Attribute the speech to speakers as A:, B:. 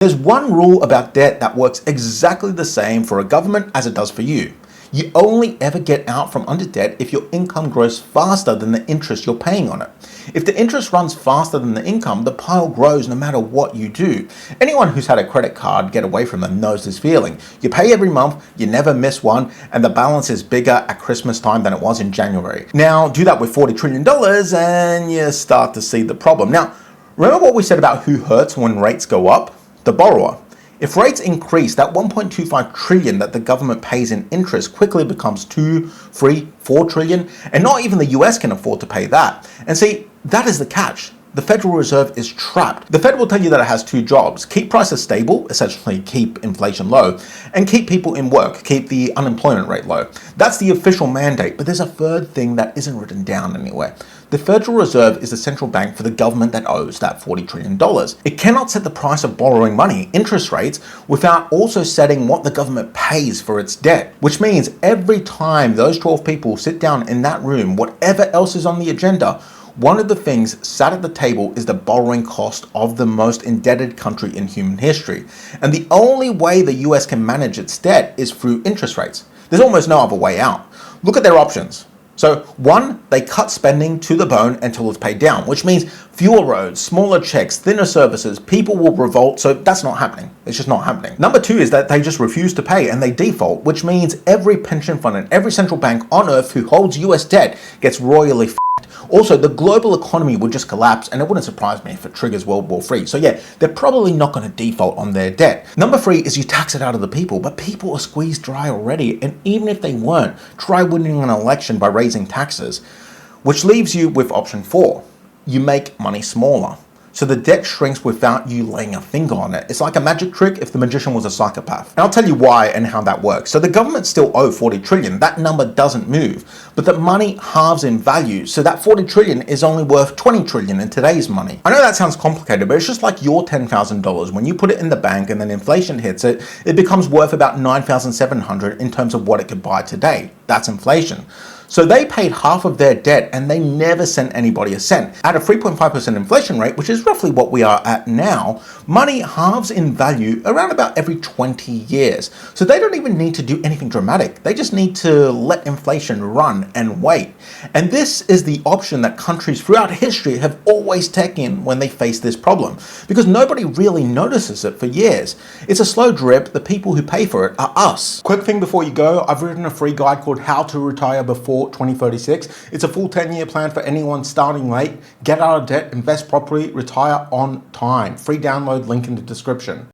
A: There's one rule about debt that works exactly the same for a government as it does for you. You only ever get out from under debt if your income grows faster than the interest you're paying on it. If the interest runs faster than the income, the pile grows no matter what you do. Anyone who's had a credit card get away from them knows this feeling. You pay every month, you never miss one, and the balance is bigger at Christmas time than it was in January. Now, do that with $40 trillion and you start to see the problem. Now, remember what we said about who hurts when rates go up? The borrower. If rates increase, that 1.25 trillion that the government pays in interest quickly becomes 2, 3, 4 trillion, and not even the US can afford to pay that. And see, that is the catch. The Federal Reserve is trapped. The Fed will tell you that it has two jobs: keep prices stable, essentially keep inflation low, and keep people in work, keep the unemployment rate low. That's the official mandate, but there's a third thing that isn't written down anywhere. The Federal Reserve is the central bank for the government that owes that $40 trillion. It cannot set the price of borrowing money, interest rates, without also setting what the government pays for its debt, which means every time those 12 people sit down in that room, whatever else is on the agenda, one of the things sat at the table is the borrowing cost of the most indebted country in human history. And the only way the US can manage its debt is through interest rates. There's almost no other way out. Look at their options. So one, they cut spending to the bone until it's paid down, which means fewer roads, smaller checks, thinner services, people will revolt, so that's not happening. It's just not happening. Number two is that they just refuse to pay and they default, which means every pension fund and every central bank on earth who holds US debt gets royally f***ed. Also, the global economy would just collapse, and it wouldn't surprise me if it triggers World War III. So yeah, they're probably not going to default on their debt. Number three is you tax it out of the people, but people are squeezed dry already, and even if they weren't, try winning an election by raising taxes, which leaves you with option four. You make money smaller. So the debt shrinks without you laying a finger on it. It's like a magic trick if the magician was a psychopath. And I'll tell you why and how that works. So the government still owe 40 trillion. That number doesn't move, but the money halves in value. So that 40 trillion is only worth 20 trillion in today's money. I know that sounds complicated, but it's just like your $10,000. When you put it in the bank and then inflation hits it, it becomes worth about 9,700 in terms of what it could buy today. That's inflation. So they paid half of their debt and they never sent anybody a cent. At a 3.5% inflation rate, which is roughly what we are at now, money halves in value around about every 20 years. So they don't even need to do anything dramatic. They just need to let inflation run and wait. And this is the option that countries throughout history have always taken when they face this problem, because nobody really notices it for years. It's a slow drip. The people who pay for it are us. Quick thing before you go, I've written a free guide called How to Retire Before 2036. It's a full 10-year plan for anyone starting late. Get out of debt, invest properly, retire on time. Free download, link in the description.